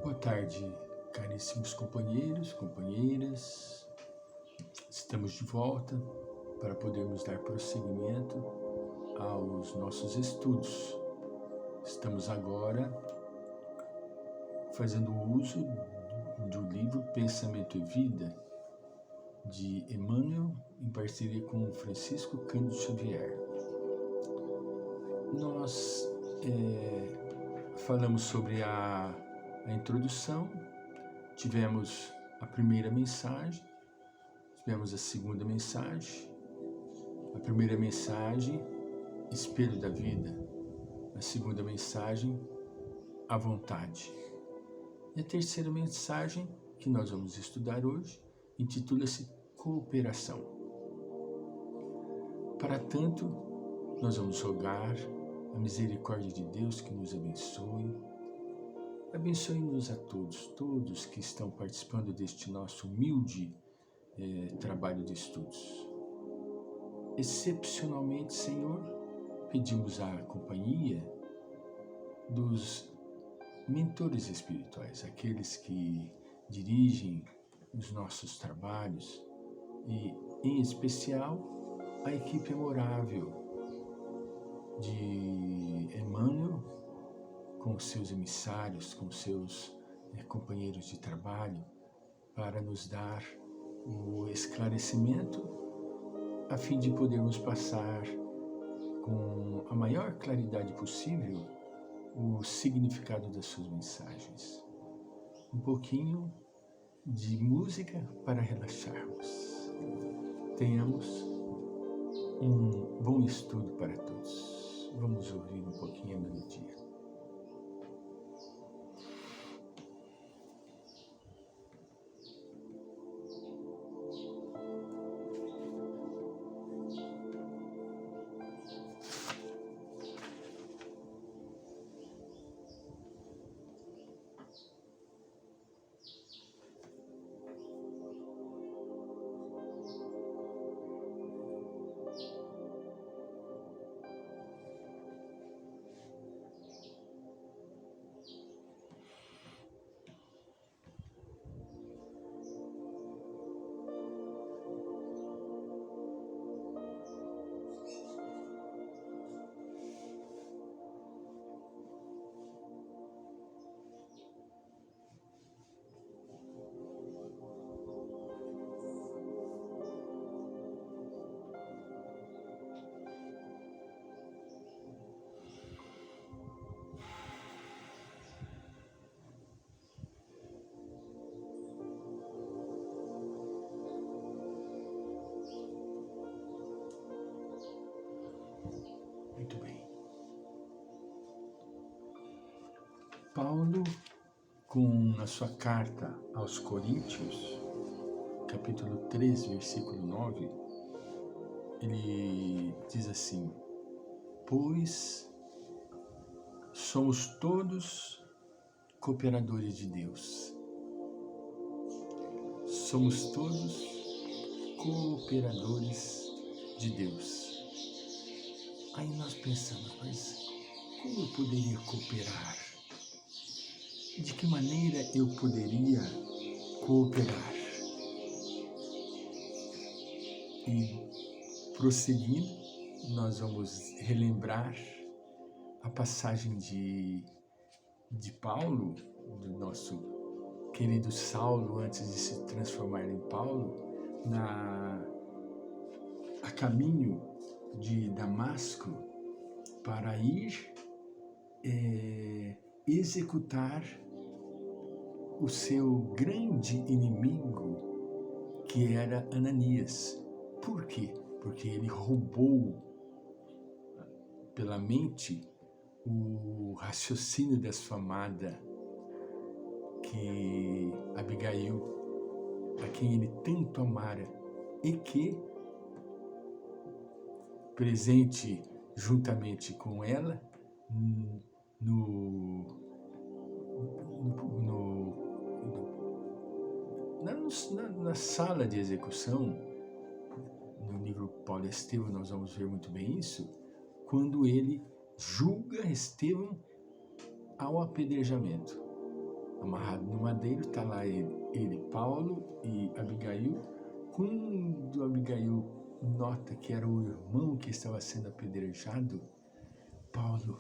Boa tarde, caríssimos companheiros, companheiras. Estamos de volta para podermos dar prosseguimento aos nossos estudos. Estamos agora fazendo uso do livro Pensamento e Vida, de Emmanuel, em parceria com Francisco Cândido Xavier. Nós falamos sobre a introdução, tivemos a primeira mensagem, tivemos a segunda mensagem, a primeira mensagem, espelho da vida, a segunda mensagem, a vontade. E a terceira mensagem, que nós vamos estudar hoje, intitula-se Cooperação. Para tanto, nós vamos rogar a misericórdia de Deus que nos abençoe. Abençoe-nos a todos que estão participando deste nosso humilde trabalho de estudos. Excepcionalmente, Senhor, pedimos a companhia dos mentores espirituais, aqueles que dirigem os nossos trabalhos e, em especial, a equipe memorável de Emmanuel, com seus emissários, com seus companheiros de trabalho, para nos dar o esclarecimento, a fim de podermos passar com a maior claridade possível o significado das suas mensagens. Um pouquinho de música para relaxarmos. Tenhamos um bom estudo para todos. Vamos ouvir um pouquinho a melodia. Muito bem. Paulo, na sua carta aos Coríntios, capítulo 3, versículo 9, ele diz assim: pois somos todos cooperadores de Deus. Somos todos cooperadores de Deus. Aí nós pensamos, mas como eu poderia cooperar? De que maneira eu poderia cooperar? E prosseguindo, nós vamos relembrar a passagem de Paulo, do nosso querido Saulo, antes de se transformar em Paulo, a caminho de Damasco, para ir executar o seu grande inimigo, que era Ananias. Por quê? Porque ele roubou pela mente o raciocínio da sua amada, que Abigail, a quem ele tanto amara, e que, presente juntamente com ela, na sala de execução, no livro Paulo Estevão nós vamos ver muito bem isso, quando ele julga Estevão ao apedrejamento. amarrado no madeiro, está lá ele, Paulo e Abigail. Quando Abigail nota que era o irmão que estava sendo apedrejado, Paulo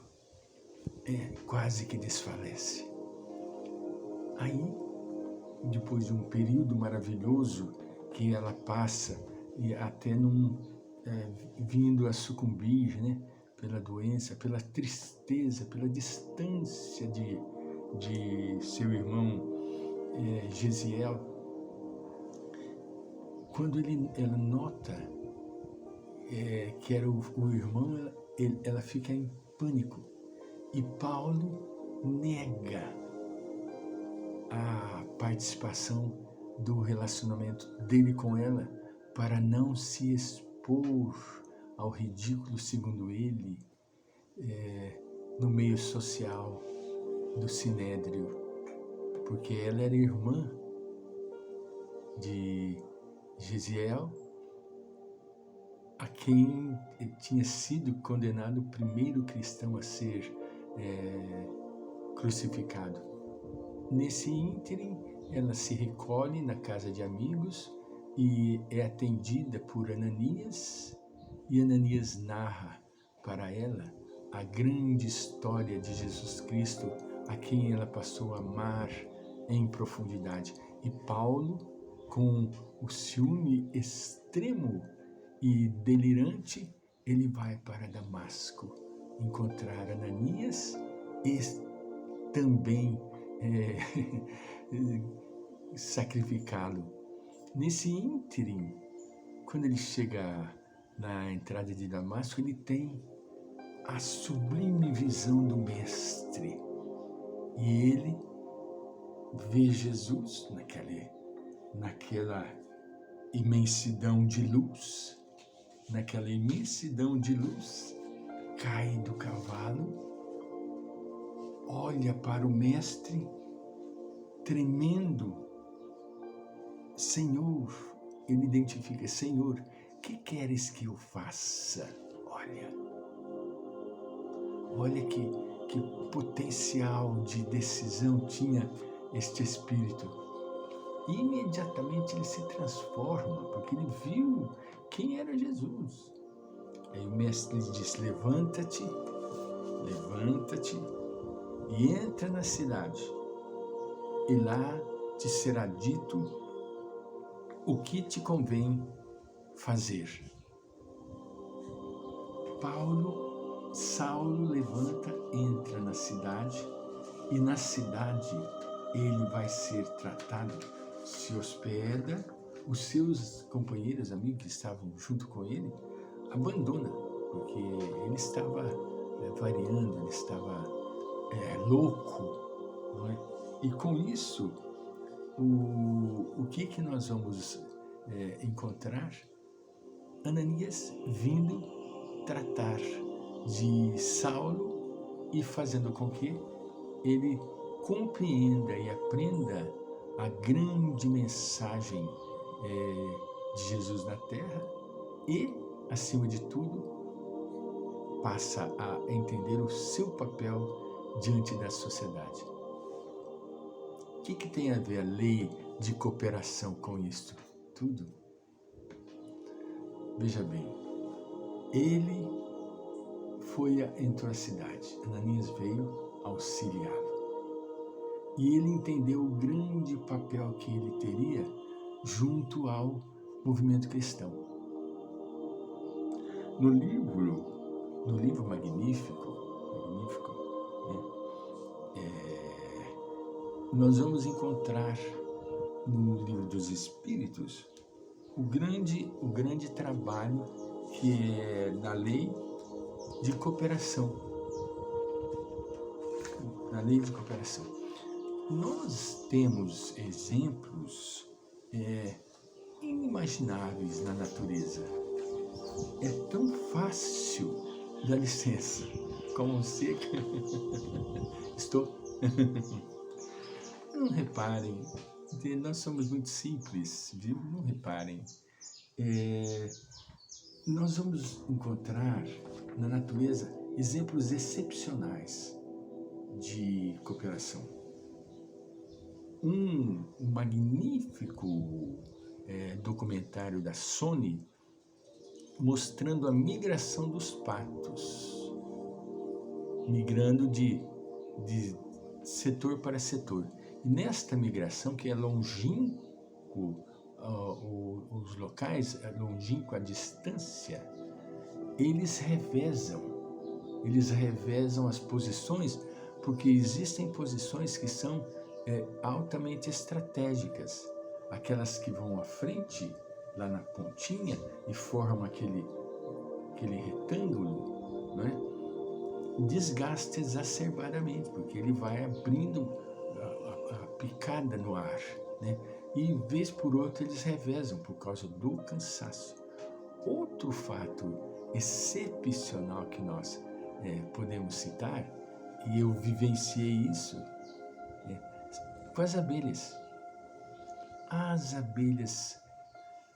quase que desfalece. Aí, depois de um período maravilhoso que ela passa, e até vindo a sucumbir, né, pela doença, pela tristeza, pela distância de seu irmão Gesiel, quando ela nota que era o irmão, ela fica em pânico. E Paulo nega a participação do relacionamento dele com ela para não se expor ao ridículo, segundo ele, no meio social do Sinédrio, porque ela era irmã de Gesiel, a quem tinha sido condenado o primeiro cristão a ser crucificado. Nesse ínterim, ela se recolhe na casa de amigos e é atendida por Ananias, e Ananias narra para ela a grande história de Jesus Cristo, a quem ela passou a amar em profundidade. E Paulo, com o ciúme extremo e delirante, ele vai para Damasco encontrar Ananias e também sacrificá-lo. Nesse ínterim, quando ele chega na entrada de Damasco, ele tem a sublime visão do Mestre. E ele vê Jesus naquela imensidão de luz, cai do cavalo, olha para o Mestre, tremendo. Senhor, ele identifica: Senhor, que queres que eu faça? Olha que potencial de decisão tinha este espírito. E imediatamente ele se transforma, porque ele viu quem era Jesus. Aí o Mestre lhe diz: levanta-te, e entra na cidade, e lá te será dito o que te convém fazer. Saulo levanta, entra na cidade, e na cidade ele vai ser tratado, se hospeda, os seus companheiros, amigos que estavam junto com ele, abandona, porque ele estava variando, ele estava louco, não é? E com isso, o que nós vamos encontrar? Ananias vindo tratar de Saulo e fazendo com que ele compreenda e aprenda a grande mensagem de Jesus na terra e, acima de tudo, passa a entender o seu papel diante da sociedade. O que tem a ver a lei de cooperação com isto? Tudo. Veja bem, ele entrou à cidade, Ananias veio auxiliá-lo. E ele entendeu o grande papel que ele teria junto ao movimento cristão. No livro Magnífico, nós vamos encontrar no Livro dos Espíritos o grande trabalho que é da lei de cooperação. Na lei de cooperação. Nós temos exemplos inimagináveis na natureza. É tão fácil, dá licença, como se... Estou... Não reparem, nós somos muito simples, viu? Não reparem. Nós vamos encontrar na natureza exemplos excepcionais de cooperação. um magnífico documentário da Sony mostrando a migração dos patos, migrando de setor para setor. E nesta migração, que é longínquo, os locais, é longínquo a distância, eles revezam as posições, porque existem posições que são altamente estratégicas, aquelas que vão à frente, lá na pontinha, e formam aquele retângulo, né? Desgasta exacerbadamente, porque ele vai abrindo a picada no ar, né? E, vez por outra, eles revezam por causa do cansaço. Outro fato excepcional que nós podemos citar, e eu vivenciei isso, com as abelhas. As abelhas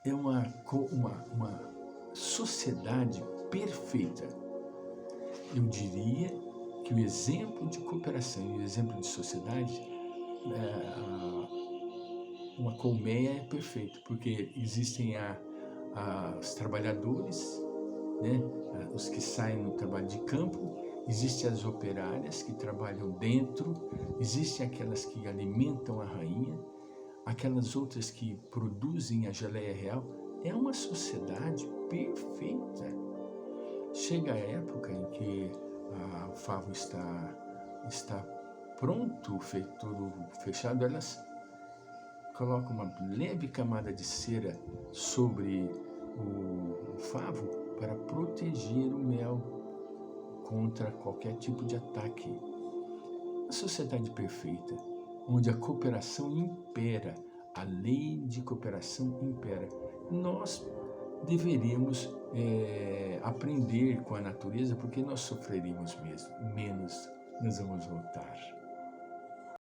é uma sociedade perfeita. Eu diria que o exemplo de cooperação e o exemplo de sociedade, uma colmeia é perfeito, porque existem os trabalhadores, né, os que saem no trabalho de campo, existem as operárias que trabalham dentro, existem aquelas que alimentam a rainha, aquelas outras que produzem a geleia real. É uma sociedade perfeita. Chega a época em que o favo está pronto, todo fechado, elas colocam uma leve camada de cera sobre o favo para proteger o mel contra qualquer tipo de ataque. Uma sociedade perfeita, onde a cooperação impera, a lei de cooperação impera. Nós deveríamos aprender com a natureza, porque nós sofreríamos menos, nós vamos voltar.